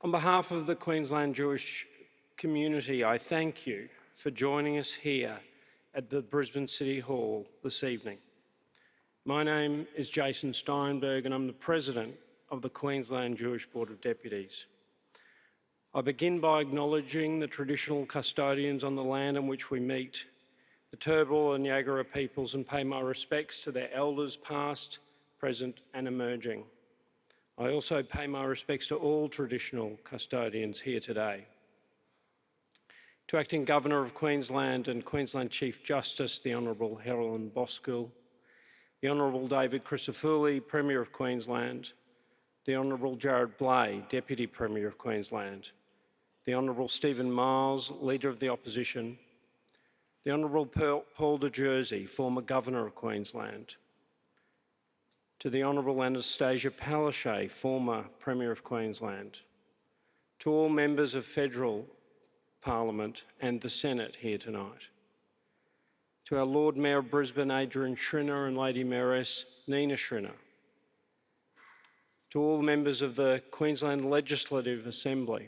On behalf of the Queensland Jewish community, I thank you for joining us here at the Brisbane City Hall this evening. My name is Jason Steinberg and I'm the President of the Queensland Jewish Board of Deputies. I begin by acknowledging the traditional custodians on the land on which we meet, the Turrbal and Yagara peoples, and pay my respects to their elders past, present and emerging. I also pay my respects to all traditional custodians here today. To Acting Governor of Queensland and Queensland Chief Justice, the Honourable Helen Boscawen, the Honourable David Crisafulli, Premier of Queensland, the Honourable Jared Blay, Deputy Premier of Queensland, the Honourable Stephen Miles, Leader of the Opposition, the Honourable Paul de Jersey, former Governor of Queensland, to the Honourable Anastasia Palaszczuk, former Premier of Queensland, to all members of Federal Parliament and the Senate here tonight, to our Lord Mayor of Brisbane, Adrian Schrinner, and Lady Mayoress Nina Schrinner, to all members of the Queensland Legislative Assembly,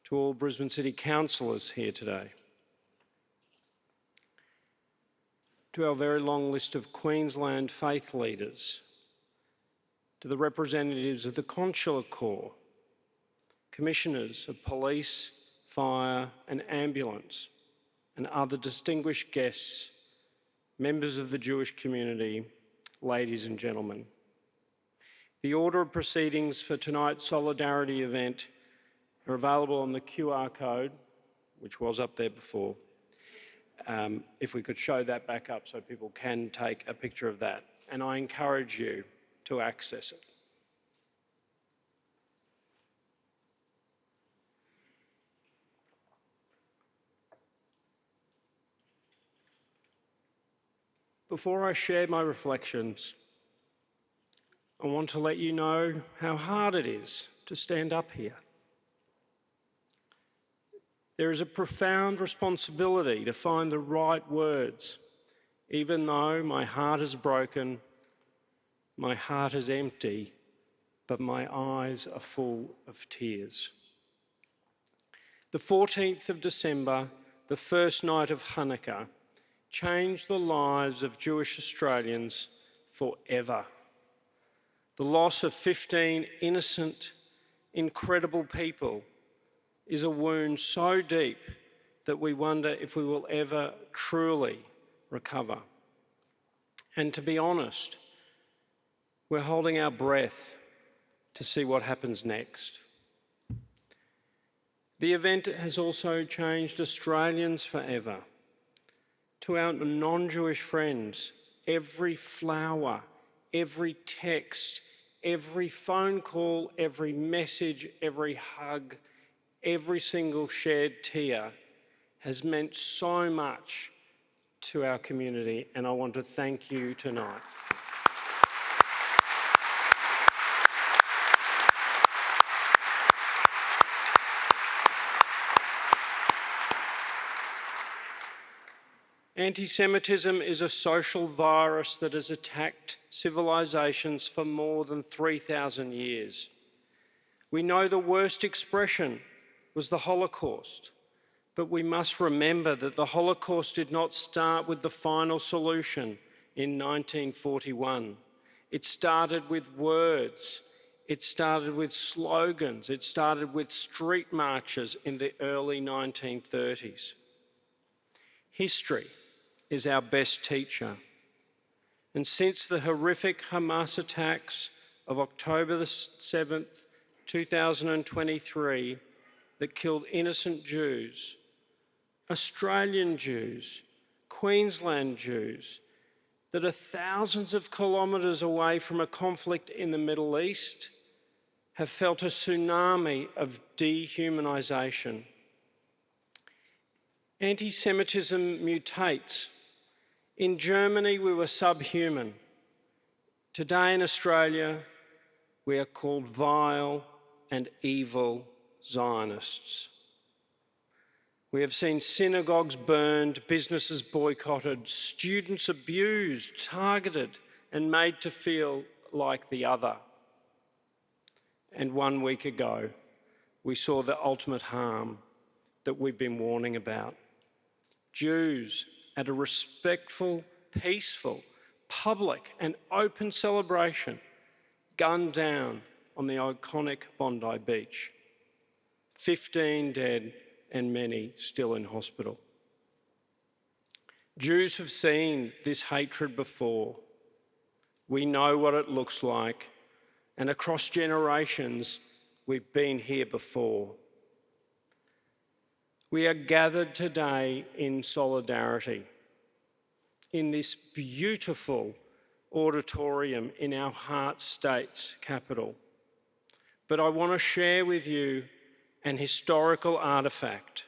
to all Brisbane City councillors here today, to our very long list of Queensland faith leaders, to the representatives of the Consular Corps, commissioners of police, fire and ambulance, and other distinguished guests, members of the Jewish community, ladies and gentlemen. The order of proceedings for tonight's Solidarity event are available on the QR code, which was up there before. If we could show that back up so people can take a picture of that. And I encourage you to access it. Before I share my reflections, I want to let you know how hard it is to stand up here. There is a profound responsibility to find the right words, even though my heart is broken, my heart is empty, but my eyes are full of tears. The 14th of December, the first night of Chanukah, changed the lives of Jewish Australians forever. The loss of 15 innocent, incredible people is a wound so deep that we wonder if we will ever truly recover. And to be honest, we're holding our breath to see what happens next. The event has also changed Australians forever. To our non-Jewish friends, every flower, every text, every phone call, every message, every hug, every single shared tear has meant so much to our community, and I want to thank you tonight. Anti-Semitism is a social virus that has attacked civilisations for more than 3,000 years. We know the worst expression was the Holocaust, but we must remember that the Holocaust did not start with the final solution in 1941. It started with words, it started with slogans, it started with street marches in the early 1930s. History is our best teacher. And since the horrific Hamas attacks of October the 7th, 2023, that killed innocent Jews, Australian Jews, Queensland Jews, that are thousands of kilometres away from a conflict in the Middle East, have felt a tsunami of dehumanisation. Anti-Semitism mutates. In Germany, we were subhuman. Today in Australia, we are called vile and evil Zionists. We have seen synagogues burned, businesses boycotted, students abused, targeted, and made to feel like the other. And 1 week ago, we saw the ultimate harm that we've been warning about. Jews at a respectful, peaceful, public and open celebration gunned down on the iconic Bondi beach. 15 dead and many still in hospital. Jews have seen this hatred before. We know what it looks like, and across generations, we've been here before. We are gathered today in solidarity in this beautiful auditorium in our heart state's capital. But I want to share with you an historical artefact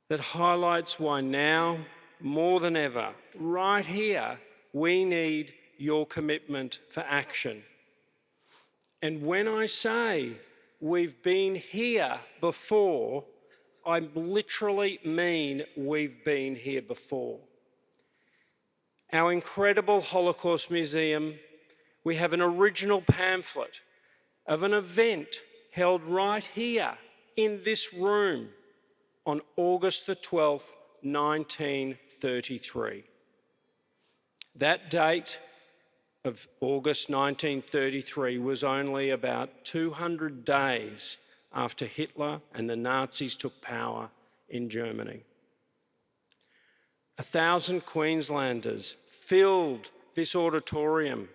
that highlights why now, more than ever, right here, we need your commitment for action. And when I say we've been here before, I literally mean we've been here before. Our incredible Holocaust Museum, we have an original pamphlet of an event held right here in this room on August the 12th, 1933. That date of August 1933 was only about 200 days after Hitler and the Nazis took power in Germany. 1,000 Queenslanders filled this auditorium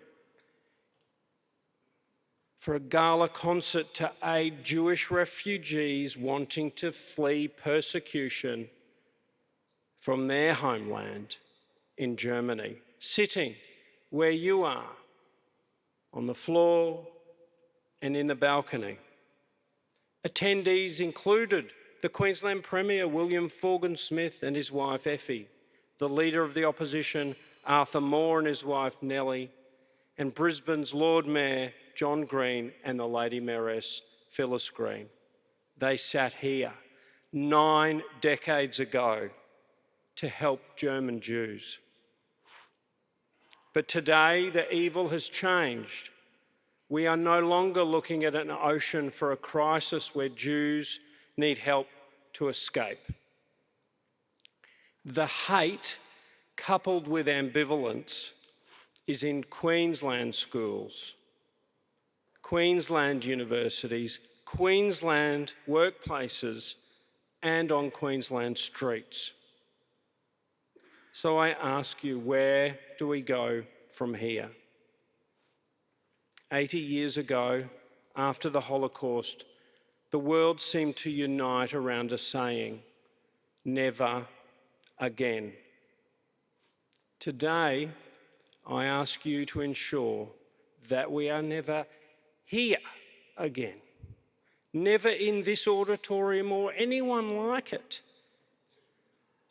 for a gala concert to aid Jewish refugees wanting to flee persecution from their homeland in Germany, sitting where you are, on the floor and in the balcony. Attendees included the Queensland Premier, William Forgan Smith, and his wife, Effie, the Leader of the Opposition, Arthur Moore, and his wife, Nellie, and Brisbane's Lord Mayor, John Green, and the Lady Mayoress, Phyllis Green. They sat here 9 decades ago to help German Jews. But today, the evil has changed. We are no longer looking at an ocean for a crisis where Jews need help to escape. The hate, coupled with ambivalence, is in Queensland schools, Queensland universities, Queensland workplaces, and on Queensland streets. So I ask you, where do we go from here? 80 years ago, after the Holocaust, the world seemed to unite around a saying, never again. Today, I ask you to ensure that we are never here again, never in this auditorium or anyone like it,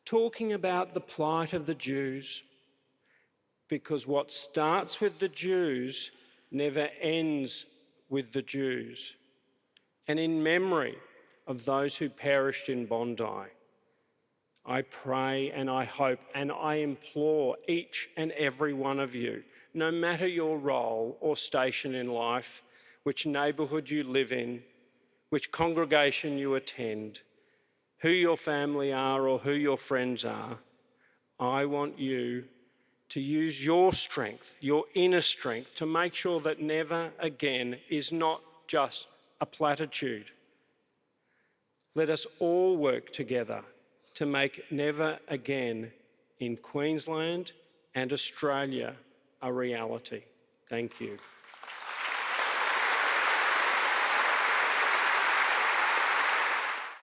talking about the plight of the Jews, because what starts with the Jews never ends with the Jews. And in memory of those who perished in Bondi, I pray and I hope and I implore each and every one of you, no matter your role or station in life, which neighbourhood you live in, which congregation you attend, who your family are or who your friends are, I want you to use your strength, your inner strength, to make sure that never again is not just a platitude. Let us all work together to make never again in Queensland and Australia a reality. Thank you.